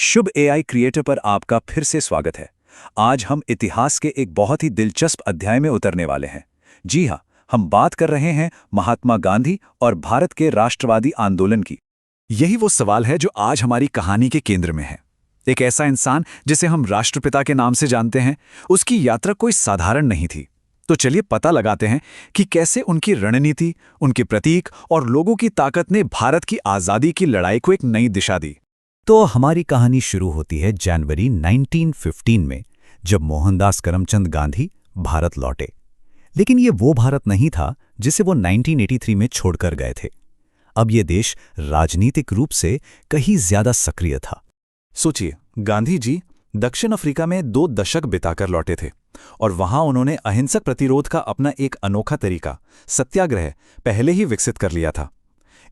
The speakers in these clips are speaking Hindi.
शुभ एआई क्रिएटर पर आपका फिर से स्वागत है। आज हम इतिहास के एक बहुत ही दिलचस्प अध्याय में उतरने वाले हैं। जी हाँ, हम बात कर रहे हैं महात्मा गांधी और भारत के राष्ट्रवादी आंदोलन की। यही वो सवाल है जो आज हमारी कहानी के केंद्र में है। एक ऐसा इंसान जिसे हम राष्ट्रपिता के नाम से जानते हैं, उसकी यात्रा कोई साधारण नहीं थी। तो चलिए पता लगाते हैं कि कैसे उनकी रणनीति, उनके प्रतीक और लोगों की ताकत ने भारत की आज़ादी की लड़ाई को एक नई दिशा दी। तो हमारी कहानी शुरू होती है जनवरी 1915 में, जब मोहनदास करमचंद गांधी भारत लौटे। लेकिन ये वो भारत नहीं था जिसे वो 1983 में छोड़कर गए थे। अब ये देश राजनीतिक रूप से कहीं ज्यादा सक्रिय था। सोचिए, गांधी जी दक्षिण अफ्रीका में 2 दशक बिताकर लौटे थे और वहां उन्होंने अहिंसक प्रतिरोध का अपना एक अनोखा तरीका, सत्याग्रह, पहले ही विकसित कर लिया था।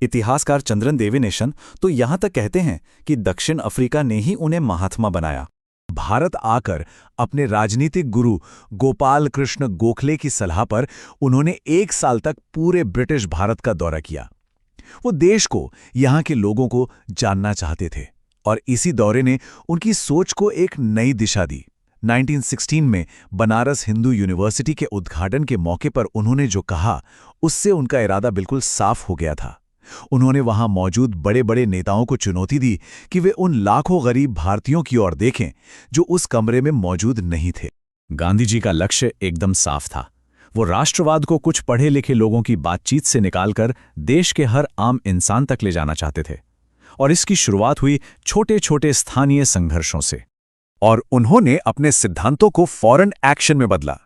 इतिहासकार चंद्रन देवीनेशन तो यहां तक कहते हैं कि दक्षिण अफ्रीका ने ही उन्हें महात्मा बनाया। भारत आकर अपने राजनीतिक गुरु गोपाल कृष्ण गोखले की सलाह पर उन्होंने 1 साल तक पूरे ब्रिटिश भारत का दौरा किया। वो देश को, यहां के लोगों को जानना चाहते थे और इसी दौरे ने उनकी सोच को एक नई दिशा दी। 1916 में बनारस हिंदू यूनिवर्सिटी के उद्घाटन के मौके पर उन्होंने जो कहा, उससे उनका इरादा बिल्कुल साफ हो गया था। उन्होंने वहां मौजूद बड़े बड़े नेताओं को चुनौती दी कि वे उन लाखों गरीब भारतीयों की ओर देखें जो उस कमरे में मौजूद नहीं थे। गांधी जी का लक्ष्य एकदम साफ था। वो राष्ट्रवाद को कुछ पढ़े लिखे लोगों की बातचीत से निकालकर देश के हर आम इंसान तक ले जाना चाहते थे। और इसकी शुरुआत हुई छोटे छोटे स्थानीय संघर्षों से। और उन्होंने अपने सिद्धांतों को फौरन एक्शन में बदला।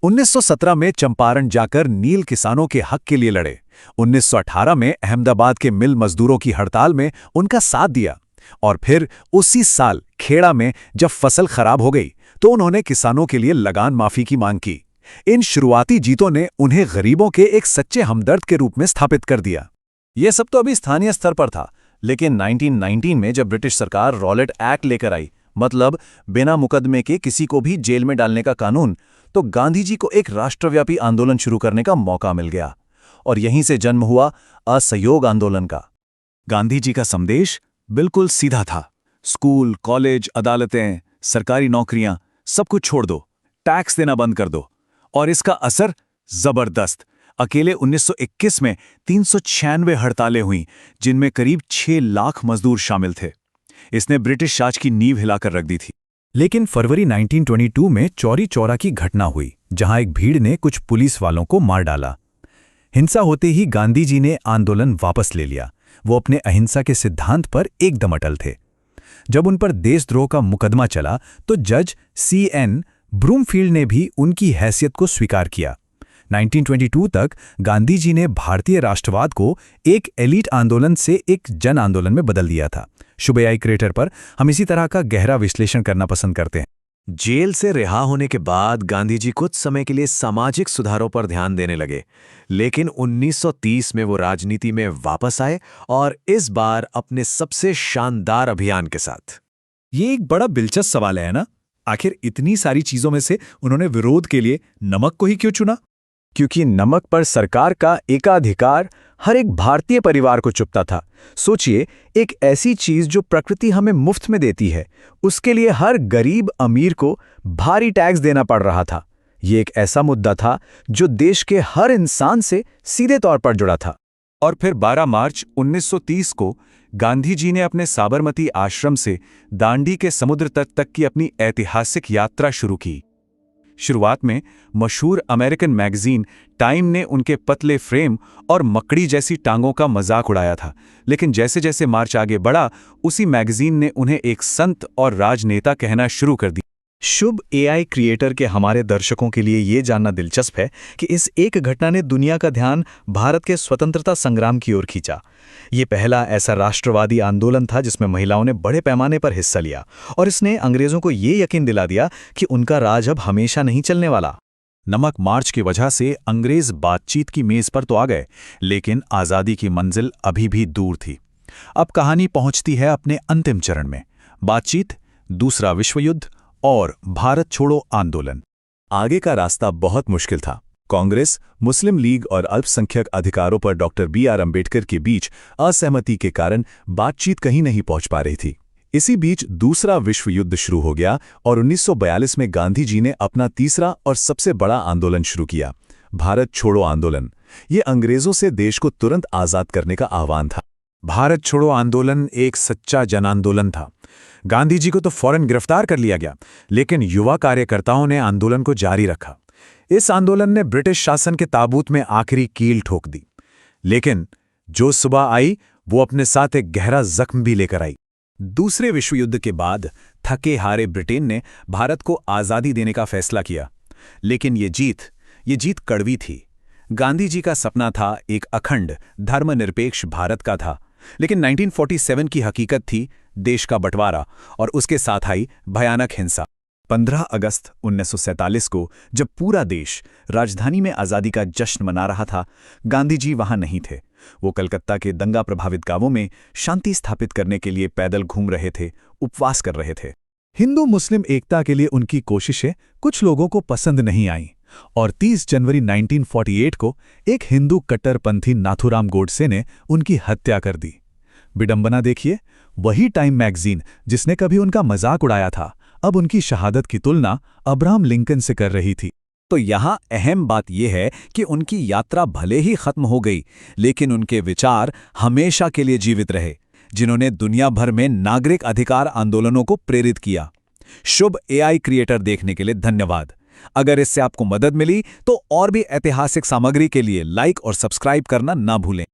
1917 में चंपारण जाकर नील किसानों के हक के लिए लड़े। 1918 में अहमदाबाद के मिल मजदूरों की हड़ताल में उनका साथ दिया। और फिर उसी साल खेड़ा में जब फसल खराब हो गई तो उन्होंने किसानों के लिए लगान माफी की मांग की। इन शुरुआती जीतों ने उन्हें गरीबों के एक सच्चे हमदर्द के रूप में स्थापित कर दिया। यह सब तो अभी स्थानीय स्तर पर था, लेकिन 1919 में जब ब्रिटिश सरकार रॉलेट एक्ट लेकर आई, मतलब बिना मुकदमे के किसी को भी जेल में डालने का कानून, तो गांधी जी को एक राष्ट्रव्यापी आंदोलन शुरू करने का मौका मिल गया। और यहीं से जन्म हुआ असहयोग आंदोलन का। गांधी जी का संदेश बिल्कुल सीधा था। स्कूल, कॉलेज, अदालतें, सरकारी नौकरियां, सब कुछ छोड़ दो, टैक्स देना बंद कर दो। और इसका असर जबरदस्त। अकेले 1921 में 396 हड़तालें हुईं, जिनमें करीब 6 लाख मजदूर शामिल थे। इसने ब्रिटिश राज की नींव हिलाकर रख दी थी। लेकिन फरवरी 1922 में चौरी चौरा की घटना हुई, जहां एक भीड़ ने कुछ पुलिस वालों को मार डाला। हिंसा होते ही गांधी जी ने आंदोलन वापस ले लिया। वो अपने अहिंसा के सिद्धांत पर एकदम अटल थे। जब उन पर देशद्रोह का मुकदमा चला तो जज C.N. ब्रूमफील्ड ने भी उनकी हैसियत को स्वीकार किया। 1922 तक गांधी जी ने भारतीय राष्ट्रवाद को एक एलीट आंदोलन से एक जन आंदोलन में बदल दिया था। शुभ एआई क्रिएटर पर हम इसी तरह का गहरा विश्लेषण करना पसंद करते हैं। जेल से रिहा होने के बाद गांधी जी कुछ समय के लिए सामाजिक सुधारों पर ध्यान देने लगे, लेकिन 1930 में वो राजनीति में वापस आए, और इस बार अपने सबसे शानदार अभियान के साथ। ये एक बड़ा दिलचस्प सवाल है ना? आखिर इतनी सारी चीजों में से उन्होंने विरोध के लिए नमक को ही क्यों चुना? क्योंकि नमक पर सरकार का एकाधिकार हर एक भारतीय परिवार को चुभता था। सोचिए, एक ऐसी चीज जो प्रकृति हमें मुफ्त में देती है, उसके लिए हर गरीब अमीर को भारी टैक्स देना पड़ रहा था। ये एक ऐसा मुद्दा था जो देश के हर इंसान से सीधे तौर पर जुड़ा था। और फिर 12 मार्च 1930 को गांधी जी ने अपने साबरमती आश्रम से दांडी के समुद्र तट तक की अपनी ऐतिहासिक यात्रा शुरू की। शुरुआत में मशहूर अमेरिकन मैगजीन टाइम ने उनके पतले फ्रेम और मकड़ी जैसी टांगों का मजाक उड़ाया था, लेकिन जैसे जैसे मार्च आगे बढ़ा, उसी मैगजीन ने उन्हें एक संत और राजनेता कहना शुरू कर दिया। शुभ एआई क्रिएटर के हमारे दर्शकों के लिए ये जानना दिलचस्प है कि इस एक घटना ने दुनिया का ध्यान भारत के स्वतंत्रता संग्राम की ओर खींचा। ये पहला ऐसा राष्ट्रवादी आंदोलन था जिसमें महिलाओं ने बड़े पैमाने पर हिस्सा लिया, और इसने अंग्रेजों को ये यकीन दिला दिया कि उनका राज अब हमेशा नहीं चलने वाला। नमक मार्च की वजह से अंग्रेज बातचीत की मेज पर तो आ गए, लेकिन आज़ादी की मंजिल अभी भी दूर थी। अब कहानी पहुंचती है अपने अंतिम चरण में। बातचीत, दूसरा विश्व युद्ध और भारत छोड़ो आंदोलन। आगे का रास्ता बहुत मुश्किल था। कांग्रेस, मुस्लिम लीग और अल्पसंख्यक अधिकारों पर डॉक्टर B.R. अम्बेडकर के बीच असहमति के कारण बातचीत कहीं नहीं पहुंच पा रही थी। इसी बीच दूसरा विश्व युद्ध शुरू हो गया और 1942 में गांधी जी ने अपना तीसरा और सबसे बड़ा आंदोलन शुरू किया, भारत छोड़ो आंदोलन। ये अंग्रेजों से देश को तुरंत आज़ाद करने का आह्वान था। भारत छोड़ो आंदोलन एक सच्चा जन आंदोलन था। गांधी जी को तो फौरन गिरफ्तार कर लिया गया, लेकिन युवा कार्यकर्ताओं ने आंदोलन को जारी रखा। इस आंदोलन ने ब्रिटिश शासन के ताबूत में आखिरी कील ठोक दी। लेकिन जो सुबह आई वो अपने साथ एक गहरा जख्म भी लेकर आई। दूसरे विश्व युद्ध के बाद थके हारे ब्रिटेन ने भारत को आज़ादी देने का फैसला किया, लेकिन ये जीत कड़वी थी। गांधी जी का सपना था एक अखंड धर्मनिरपेक्ष भारत का था, लेकिन 1947 की हकीकत थी देश का बंटवारा और उसके साथ आई भयानक हिंसा। 15 अगस्त 1947 को जब पूरा देश राजधानी में आज़ादी का जश्न मना रहा था, गांधी जी वहां नहीं थे। वो कलकत्ता के दंगा प्रभावित गांवों में शांति स्थापित करने के लिए पैदल घूम रहे थे, उपवास कर रहे थे। हिंदू मुस्लिम एकता के लिए उनकी कोशिशें कुछ लोगों को पसंद नहीं आईं और 30 जनवरी 1948 को एक हिंदू कट्टरपंथी नाथूराम गोडसे ने उनकी हत्या कर दी। विडंबना देखिए, वही टाइम मैगजीन जिसने कभी उनका मजाक उड़ाया था, अब उनकी शहादत की तुलना अब्राहम लिंकन से कर रही थी। तो यहाँ अहम बात यह है कि उनकी यात्रा भले ही खत्म हो गई, लेकिन उनके विचार हमेशा के लिए जीवित रहे, जिन्होंने दुनिया भर में नागरिक अधिकार आंदोलनों को प्रेरित किया। शुभ AI क्रिएटर देखने के लिए धन्यवाद। अगर इससे आपको मदद मिली तो और भी ऐतिहासिक सामग्री के लिए लाइक और सब्सक्राइब करना ना भूलें।